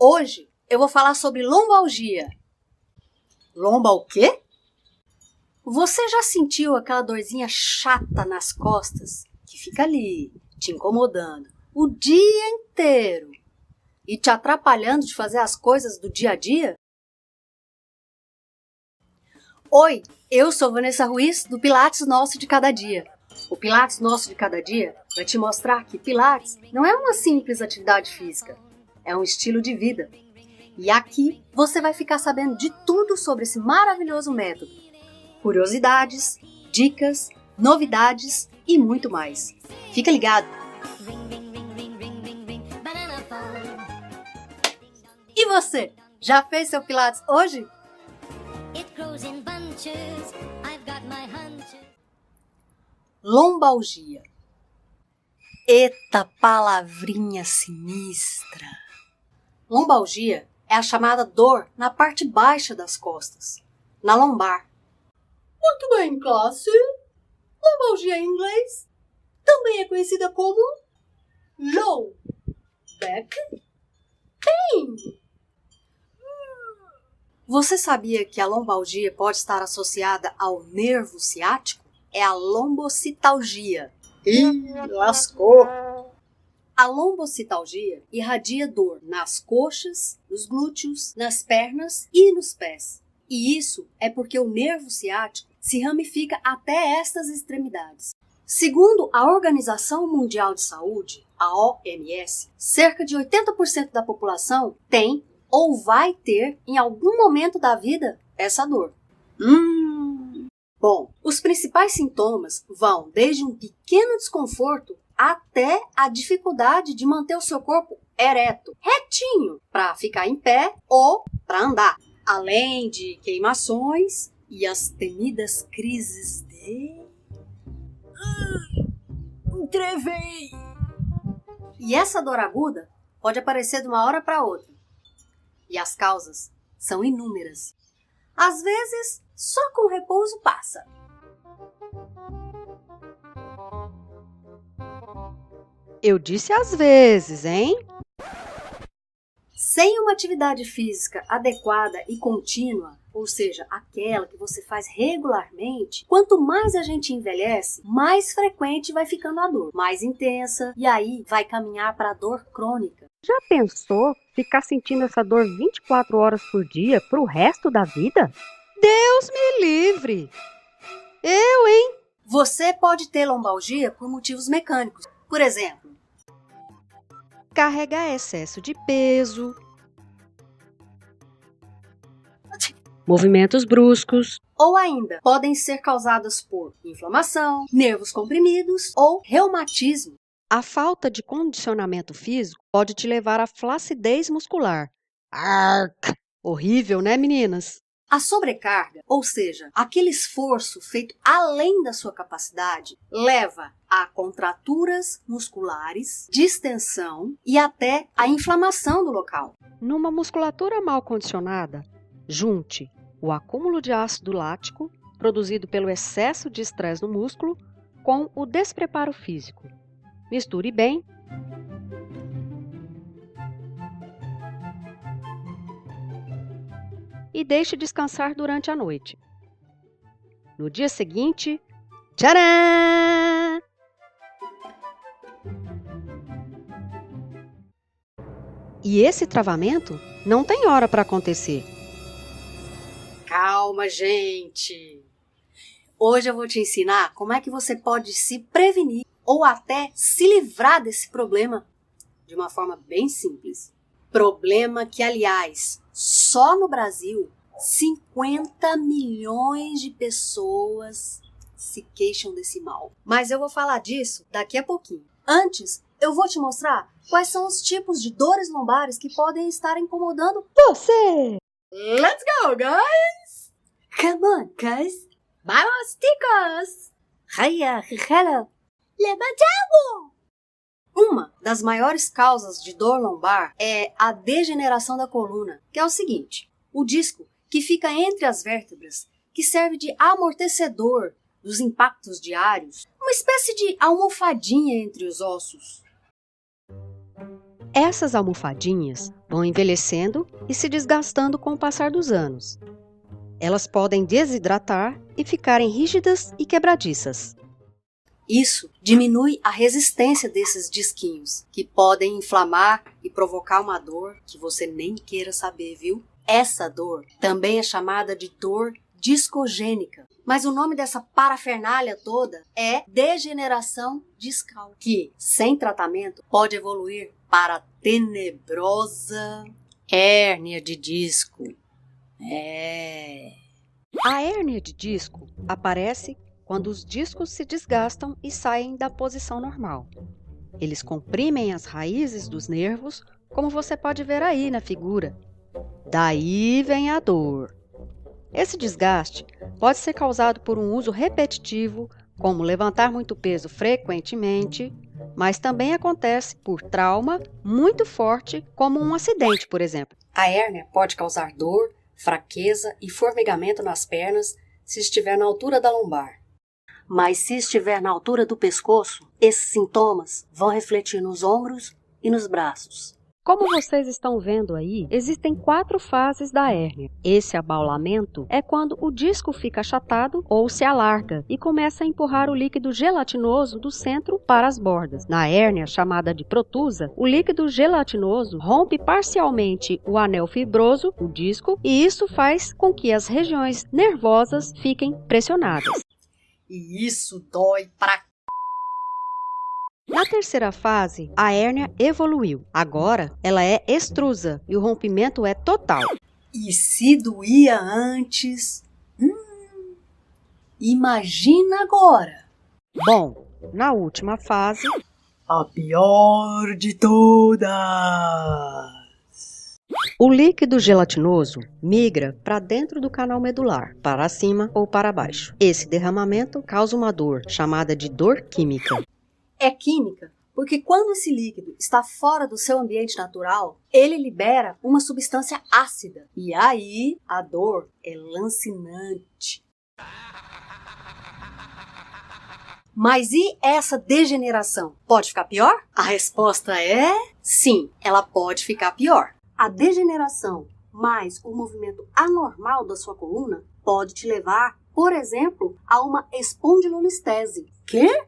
Hoje eu vou falar sobre lombalgia. Lomba o quê? Você já sentiu aquela dorzinha chata nas costas que fica ali te incomodando o dia inteiro e te atrapalhando de fazer as coisas do dia a dia? Oi, eu sou Vanessa Ruiz do Pilates Nosso de Cada Dia. O Pilates Nosso de Cada Dia vai te mostrar que Pilates não é uma simples atividade física, é um estilo de vida. E aqui você vai ficar sabendo de tudo sobre esse maravilhoso método. Curiosidades, dicas, novidades e muito mais. Fica ligado! E você, já fez seu Pilates hoje? Lombalgia. Eita palavrinha sinistra! Lombalgia é a chamada dor na parte baixa das costas, na lombar. Muito bem, classe! Lombalgia em inglês também é conhecida como low back pain. Você sabia que a lombalgia pode estar associada ao nervo ciático? É a lombocitalgia. Ih, lascou! A lombocitalgia irradia dor nas coxas, nos glúteos, nas pernas e nos pés. E isso é porque o nervo ciático se ramifica até estas extremidades. Segundo a Organização Mundial de Saúde, a OMS, cerca de 80% da população tem ou vai ter, em algum momento da vida, essa dor. Bom, os principais sintomas vão desde um pequeno desconforto até a dificuldade de manter o seu corpo ereto, retinho, para ficar em pé ou para andar. Além de queimações e as temidas crises de... Trevei! E essa dor aguda pode aparecer de uma hora para outra. E as causas são inúmeras. Às vezes, só com repouso passa. Eu disse às vezes, hein? Sem uma atividade física adequada e contínua, ou seja, aquela que você faz regularmente, quanto mais a gente envelhece, mais frequente vai ficando a dor, mais intensa, e aí vai caminhar para a dor crônica. Já pensou ficar sentindo essa dor 24 horas por dia pro resto da vida? Deus me livre! Eu, hein? Você pode ter lombalgia por motivos mecânicos. Por exemplo, Carregar excesso de peso, movimentos bruscos, ou ainda podem ser causadas por inflamação, nervos comprimidos ou reumatismo. a falta de condicionamento físico pode te levar à flacidez muscular. Arc! Horrível, né, meninas? A sobrecarga, ou seja, aquele esforço feito além da sua capacidade, leva a contraturas musculares, distensão e até a inflamação do local. Numa musculatura mal condicionada, junte o acúmulo de ácido lático, produzido pelo excesso de estresse no músculo, com o despreparo físico. Misture bem e deixe descansar durante a noite. No dia seguinte, tcharam! E esse travamento não tem hora para acontecer. Calma, gente! Hoje eu vou te ensinar como é que você pode se prevenir ou até se livrar desse problema de uma forma bem simples. Problema que, aliás, só no Brasil, 50 milhões de pessoas se queixam desse mal. Mas eu vou falar disso daqui a pouquinho. Antes, eu vou te mostrar quais são os tipos de dores lombares que podem estar incomodando você. Let's go, guys! Come on, guys! Vamos, stickers! Hello! Levantamos! Uma das maiores causas de dor lombar é a degeneração da coluna, que é o seguinte: o disco que fica entre as vértebras, que serve de amortecedor dos impactos diários, uma espécie de almofadinha entre os ossos. Essas almofadinhas vão envelhecendo e se desgastando com o passar dos anos. Elas podem desidratar e ficarem rígidas e quebradiças. Isso diminui a resistência desses disquinhos, que podem inflamar e provocar uma dor que você nem queira saber, viu? Essa dor também é chamada de dor discogênica, mas o nome dessa parafernália toda é degeneração discal, que, sem tratamento, pode evoluir para a tenebrosa hérnia de disco. A hérnia de disco aparece quando os discos se desgastam e saem da posição normal. Eles comprimem as raízes dos nervos, como você pode ver aí na figura. Daí vem a dor. Esse desgaste pode ser causado por um uso repetitivo, como levantar muito peso frequentemente, mas também acontece por trauma muito forte, como um acidente, por exemplo. A hérnia pode causar dor, fraqueza e formigamento nas pernas se estiver na altura da lombar. Mas se estiver na altura do pescoço, esses sintomas vão refletir nos ombros e nos braços. Como vocês estão vendo aí, existem 4 fases da hérnia. Esse abaulamento é quando o disco fica achatado ou se alarga e começa a empurrar o líquido gelatinoso do centro para as bordas. Na hérnia, chamada de protusa, o líquido gelatinoso rompe parcialmente o anel fibroso, o disco, e isso faz com que as regiões nervosas fiquem pressionadas. E isso dói pra... Na terceira fase, a hérnia evoluiu. Agora, ela é extrusa e o rompimento é total. E se doía antes? Imagina agora! Bom, na última fase, a pior de todas! O líquido gelatinoso migra para dentro do canal medular, para cima ou para baixo. Esse derramamento causa uma dor, chamada de dor química. É química porque quando esse líquido está fora do seu ambiente natural, ele libera uma substância ácida. E aí a dor é lancinante. Mas e essa degeneração? Pode ficar pior? A resposta é sim, ela pode ficar pior. A degeneração mais o movimento anormal da sua coluna pode te levar, por exemplo, a uma espondilolistese. Quê?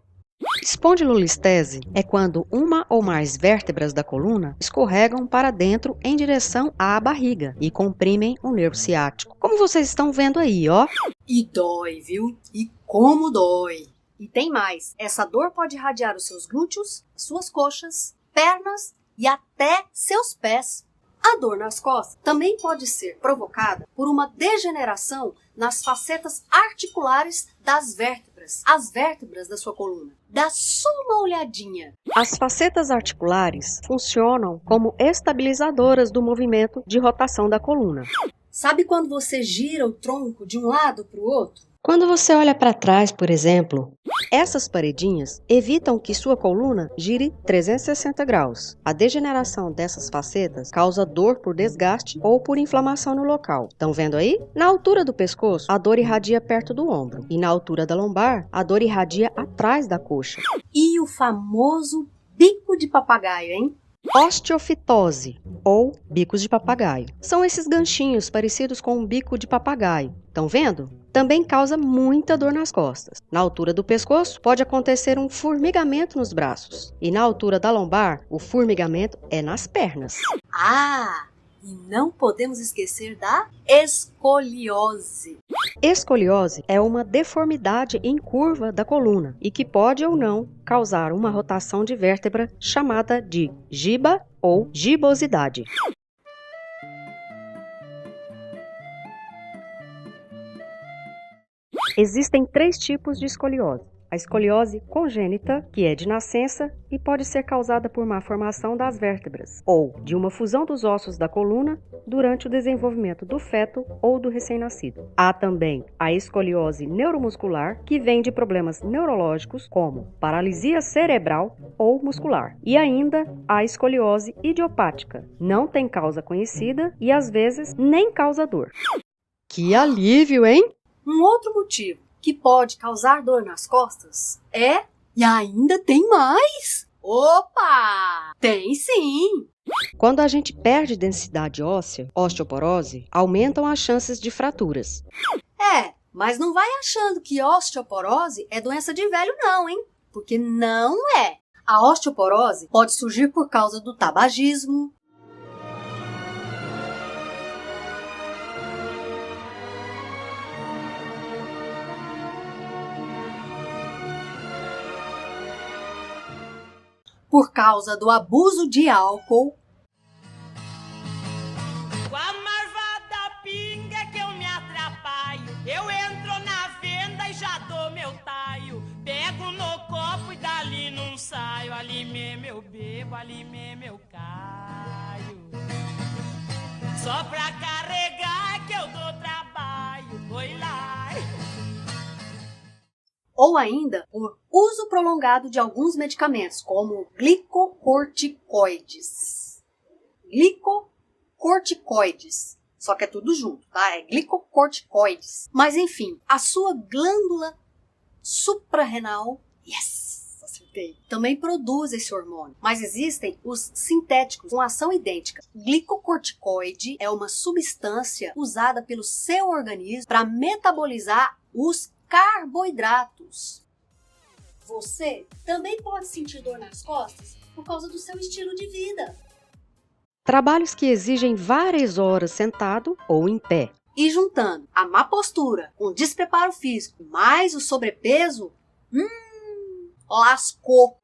Espondilolistese é quando uma ou mais vértebras da coluna escorregam para dentro em direção à barriga e comprimem o nervo ciático. Como vocês estão vendo aí, ó. E dói, viu? E como dói! E tem mais, essa dor pode irradiar os seus glúteos, suas coxas, pernas e até seus pés. A dor nas costas também pode ser provocada por uma degeneração nas facetas articulares das vértebras, as vértebras da sua coluna. Dá só uma olhadinha. As facetas articulares funcionam como estabilizadoras do movimento de rotação da coluna. Sabe quando você gira o tronco de um lado para o outro? Quando você olha para trás, por exemplo, essas paredinhas evitam que sua coluna gire 360 graus. A degeneração dessas facetas causa dor por desgaste ou por inflamação no local. Estão vendo aí? Na altura do pescoço, a dor irradia perto do ombro. E na altura da lombar, a dor irradia atrás da coxa. E o famoso bico de papagaio, hein? Osteofitose, ou bicos de papagaio. São esses ganchinhos parecidos com um bico de papagaio. Estão vendo? Também causa muita dor nas costas. Na altura do pescoço, pode acontecer um formigamento nos braços. E na altura da lombar, o formigamento é nas pernas. Ah, e não podemos esquecer da escoliose. Escoliose é uma deformidade em curva da coluna e que pode ou não causar uma rotação de vértebra chamada de giba ou gibosidade. Existem 3 tipos de escoliose. A escoliose congênita, que é de nascença e pode ser causada por má formação das vértebras, ou de uma fusão dos ossos da coluna durante o desenvolvimento do feto ou do recém-nascido. Há também a escoliose neuromuscular, que vem de problemas neurológicos como paralisia cerebral ou muscular. E ainda a escoliose idiopática. Não tem causa conhecida e às vezes nem causa dor. Que alívio, hein? Um outro motivo que pode causar dor nas costas é... E ainda tem mais! Opa! Tem sim! Quando a gente perde densidade óssea, osteoporose, aumentam as chances de fraturas. Mas não vai achando que osteoporose é doença de velho não, hein? Porque não é. A osteoporose pode surgir por causa do tabagismo, por causa do abuso de álcool, Com a marvada pinga que eu me atrapalho, eu entro na venda e já dou meu taio. Pego no copo e dali não saio, ali mesmo eu bebo, ali mesmo eu caio. Só pra carregar que eu dou trabalho, oi lá. ou ainda por uso prolongado de alguns medicamentos, como glicocorticoides. Glicocorticoides. Só que é tudo junto, tá? É glicocorticoides. Mas enfim, a sua glândula suprarrenal, yes, acertei, também produz esse hormônio. Mas existem os sintéticos com ação idêntica. Glicocorticoide é uma substância usada pelo seu organismo para metabolizar os carboidratos. Você também pode sentir dor nas costas por causa do seu estilo de vida. Trabalhos que exigem várias horas sentado ou em pé. E juntando a má postura com o despreparo físico mais o sobrepeso, lascou.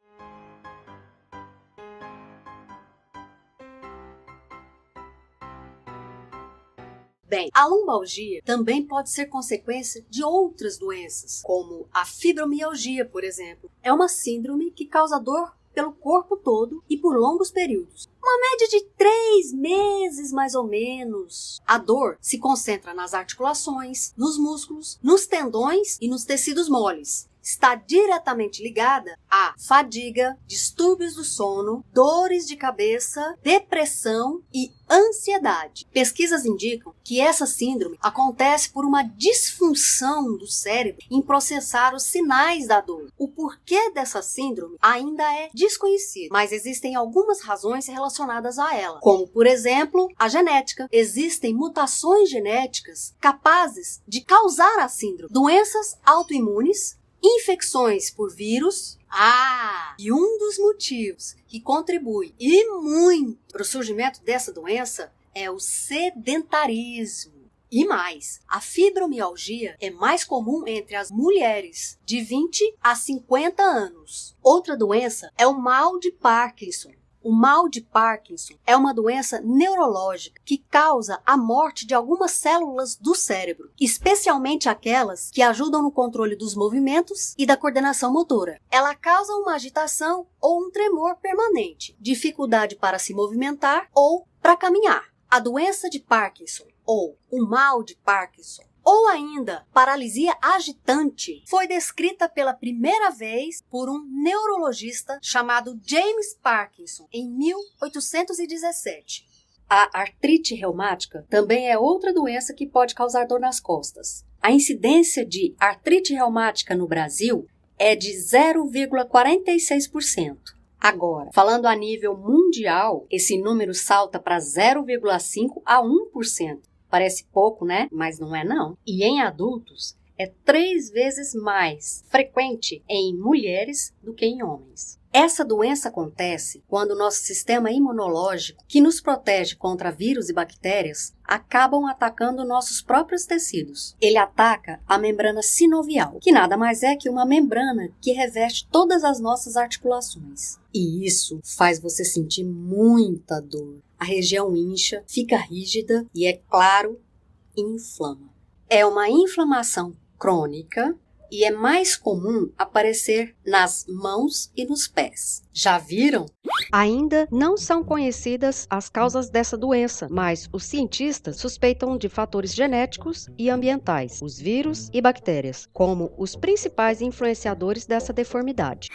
Bem, a lombalgia também pode ser consequência de outras doenças, como a fibromialgia, por exemplo. É uma síndrome que causa dor pelo corpo todo e por longos períodos. Uma média de 3 meses, mais ou menos. A dor se concentra nas articulações, nos músculos, nos tendões e nos tecidos moles. Está diretamente ligada à fadiga, distúrbios do sono, dores de cabeça, depressão e ansiedade. Pesquisas indicam que essa síndrome acontece por uma disfunção do cérebro em processar os sinais da dor. O porquê dessa síndrome ainda é desconhecido, mas existem algumas razões relacionadas a ela, como, por exemplo, a genética. Existem mutações genéticas capazes de causar a síndrome, doenças autoimunes, infecções por vírus. E um dos motivos que contribui e muito para o surgimento dessa doença é o sedentarismo. E mais, a fibromialgia é mais comum entre as mulheres de 20 a 50 anos. Outra doença é o mal de Parkinson. O mal de Parkinson é uma doença neurológica que causa a morte de algumas células do cérebro, especialmente aquelas que ajudam no controle dos movimentos e da coordenação motora. Ela causa uma agitação ou um tremor permanente, dificuldade para se movimentar ou para caminhar. A doença de Parkinson, ou o mal de Parkinson, ou ainda paralisia agitante, foi descrita pela primeira vez por um neurologista chamado James Parkinson em 1817. A artrite reumática também é outra doença que pode causar dor nas costas. A incidência de artrite reumática no Brasil é de 0,46%. Agora, falando a nível mundial, esse número salta para 0,5% a 1%. Parece pouco, né? Mas não é não. E em adultos, é 3 vezes mais frequente em mulheres do que em homens. Essa doença acontece quando o nosso sistema imunológico, que nos protege contra vírus e bactérias, acabam atacando nossos próprios tecidos. Ele ataca a membrana sinovial, que nada mais é que uma membrana que reveste todas as nossas articulações. E isso faz você sentir muita dor. A região incha, fica rígida e, é claro, inflama. É uma inflamação crônica e é mais comum aparecer nas mãos e nos pés. Já viram? Ainda não são conhecidas as causas dessa doença, mas os cientistas suspeitam de fatores genéticos e ambientais, os vírus e bactérias, como os principais influenciadores dessa deformidade.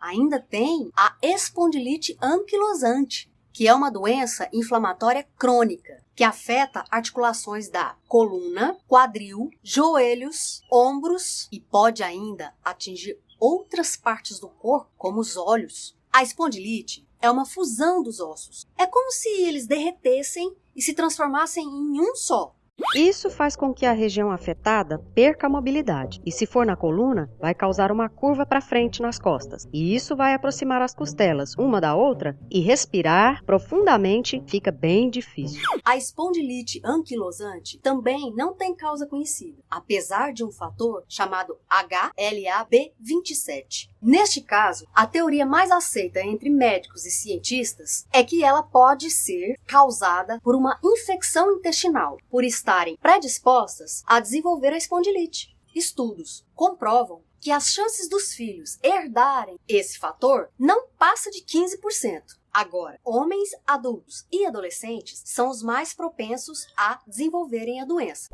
Ainda tem a espondilite anquilosante, que é uma doença inflamatória crônica, que afeta articulações da coluna, quadril, joelhos, ombros e pode ainda atingir outras partes do corpo, como os olhos. A espondilite é uma fusão dos ossos. É como se eles derretessem e se transformassem em um só. Isso faz com que a região afetada perca a mobilidade e, se for na coluna, vai causar uma curva para frente nas costas. E isso vai aproximar as costelas uma da outra e respirar profundamente fica bem difícil. A espondilite anquilosante também não tem causa conhecida, apesar de um fator chamado HLA-B27. Neste caso, a teoria mais aceita entre médicos e cientistas é que ela pode ser causada por uma infecção intestinal, por estarem predispostas a desenvolver a espondilite. Estudos comprovam que as chances dos filhos herdarem esse fator não passa de 15%. Agora, homens adultos e adolescentes são os mais propensos a desenvolverem a doença.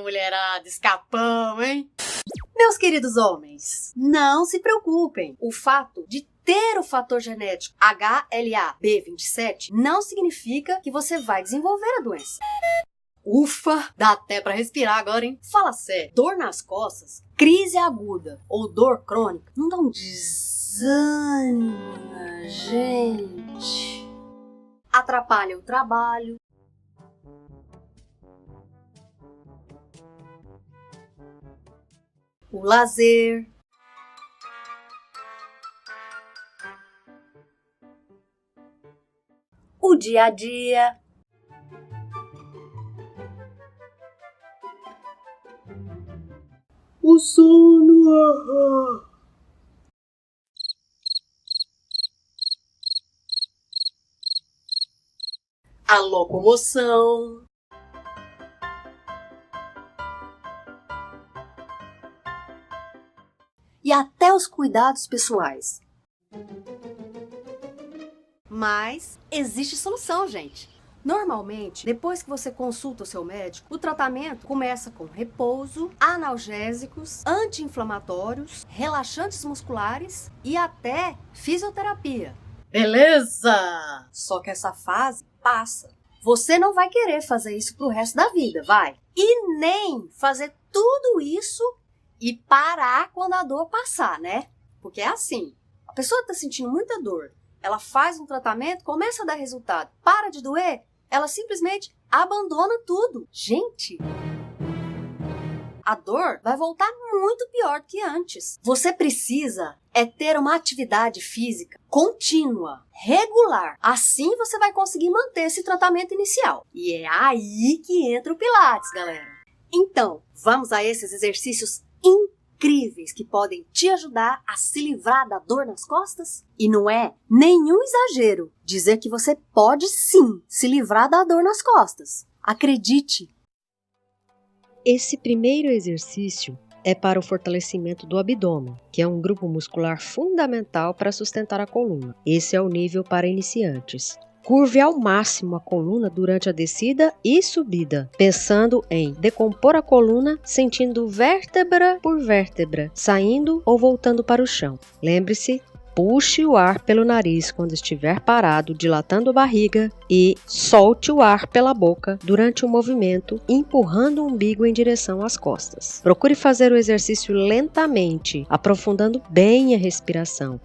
Mulherada, escapão, hein? Meus queridos homens, não se preocupem. O fato de ter o fator genético HLA-B27 não significa que você vai desenvolver a doença. Ufa, dá até pra respirar agora, hein? Fala sério, dor nas costas, crise aguda ou dor crônica não dá um desânimo na gente. Atrapalha o trabalho, o lazer, o dia a dia. O sono. A locomoção. E até os cuidados pessoais. Mas existe solução, gente. Normalmente, depois que você consulta o seu médico, o tratamento começa com repouso, analgésicos, anti-inflamatórios, relaxantes musculares e até fisioterapia. Beleza! Só que essa fase passa. Você não vai querer fazer isso pro resto da vida, vai? E nem fazer tudo isso e parar quando a dor passar, né? Porque é assim, a pessoa tá sentindo muita dor, ela faz um tratamento, começa a dar resultado, para de doer, ela simplesmente abandona tudo. Gente, a dor vai voltar muito pior do que antes. Você precisa ter uma atividade física contínua, regular. Assim você vai conseguir manter esse tratamento inicial. E é aí que entra o Pilates, galera. Então, vamos a esses exercícios incríveis que podem te ajudar a se livrar da dor nas costas? E não é nenhum exagero dizer que você pode sim se livrar da dor nas costas. Acredite! Esse primeiro exercício é para o fortalecimento do abdômen, que é um grupo muscular fundamental para sustentar a coluna. Esse é o nível para iniciantes. Curve ao máximo a coluna durante a descida e subida, pensando em decompor a coluna, sentindo vértebra por vértebra, saindo ou voltando para o chão. Lembre-se, puxe o ar pelo nariz quando estiver parado, dilatando a barriga, e solte o ar pela boca durante o movimento, empurrando o umbigo em direção às costas. Procure fazer o exercício lentamente, aprofundando bem a respiração.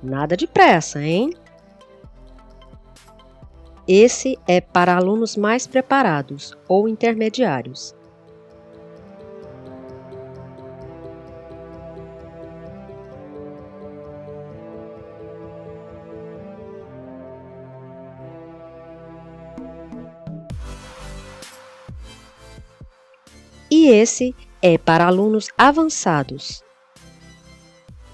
Nada de pressa, hein? Esse é para alunos mais preparados ou intermediários. E esse é para alunos avançados.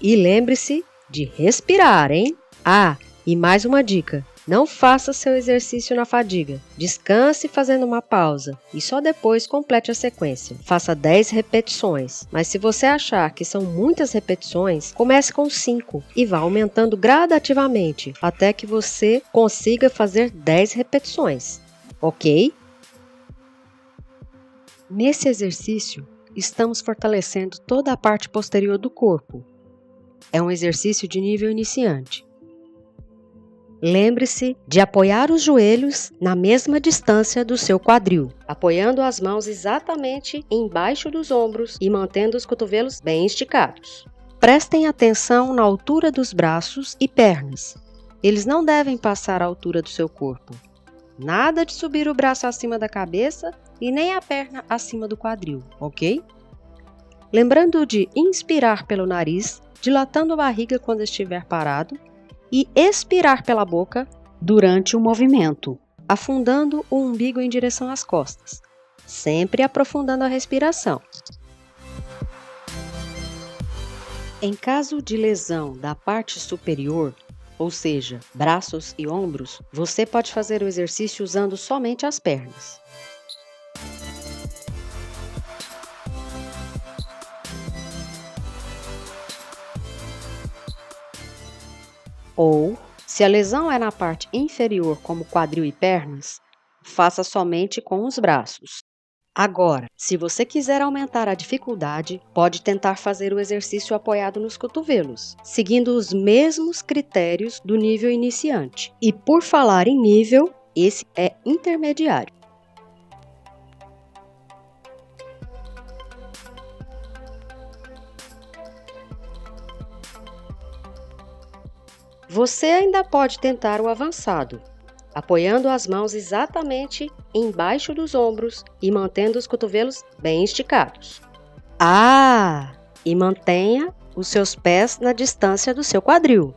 E lembre-se de respirar, hein? Ah, e mais uma dica. Não faça seu exercício na fadiga. Descanse fazendo uma pausa e só depois complete a sequência. Faça 10 repetições, mas se você achar que são muitas repetições, comece com 5 e vá aumentando gradativamente até que você consiga fazer 10 repetições, ok? Nesse exercício, estamos fortalecendo toda a parte posterior do corpo. É um exercício de nível iniciante. Lembre-se de apoiar os joelhos na mesma distância do seu quadril, apoiando as mãos exatamente embaixo dos ombros e mantendo os cotovelos bem esticados. Prestem atenção na altura dos braços e pernas. Eles não devem passar a altura do seu corpo. Nada de subir o braço acima da cabeça e nem a perna acima do quadril, ok? Lembrando de inspirar pelo nariz, dilatando a barriga quando estiver parado, e expirar pela boca durante o movimento, afundando o umbigo em direção às costas, sempre aprofundando a respiração. Em caso de lesão da parte superior, ou seja, braços e ombros, você pode fazer o exercício usando somente as pernas. Ou, se a lesão é na parte inferior, como quadril e pernas, faça somente com os braços. Agora, se você quiser aumentar a dificuldade, pode tentar fazer o exercício apoiado nos cotovelos, seguindo os mesmos critérios do nível iniciante. E por falar em nível, esse é intermediário. Você ainda pode tentar o avançado, apoiando as mãos exatamente embaixo dos ombros e mantendo os cotovelos bem esticados. E mantenha os seus pés na distância do seu quadril.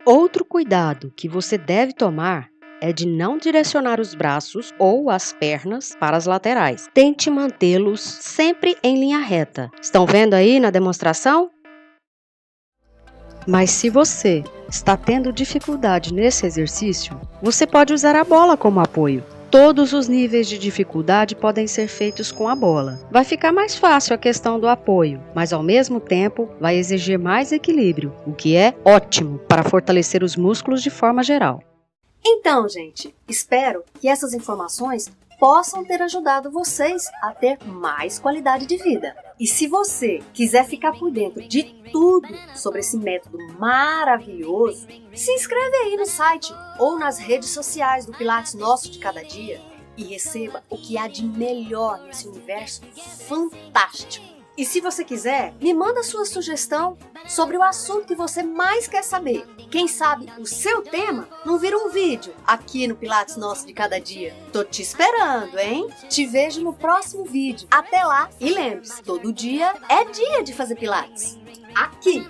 Outro cuidado que você deve tomar é de não direcionar os braços ou as pernas para as laterais. Tente mantê-los sempre em linha reta. Estão vendo aí na demonstração? Mas se você está tendo dificuldade nesse exercício, você pode usar a bola como apoio. Todos os níveis de dificuldade podem ser feitos com a bola. Vai ficar mais fácil a questão do apoio, mas ao mesmo tempo vai exigir mais equilíbrio, o que é ótimo para fortalecer os músculos de forma geral. Então, gente, espero que essas informações possam ter ajudado vocês a ter mais qualidade de vida. E se você quiser ficar por dentro de tudo sobre esse método maravilhoso, se inscreve aí no site ou nas redes sociais do Pilates Nosso de Cada Dia e receba o que há de melhor nesse universo fantástico. E se você quiser, me manda sua sugestão sobre o assunto que você mais quer saber. Quem sabe o seu tema não vira um vídeo aqui no Pilates Nosso de Cada Dia. Tô te esperando, hein? Te vejo no próximo vídeo. Até lá e lembre-se, todo dia é dia de fazer Pilates. Aqui,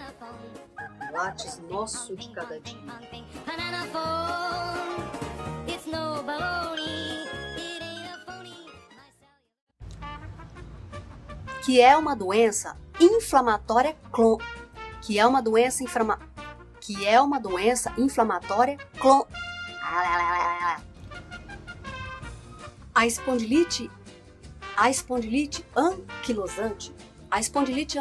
Pilates Nosso de Cada Dia. Que é uma doença inflamatória A espondilite anquilosante. A espondilite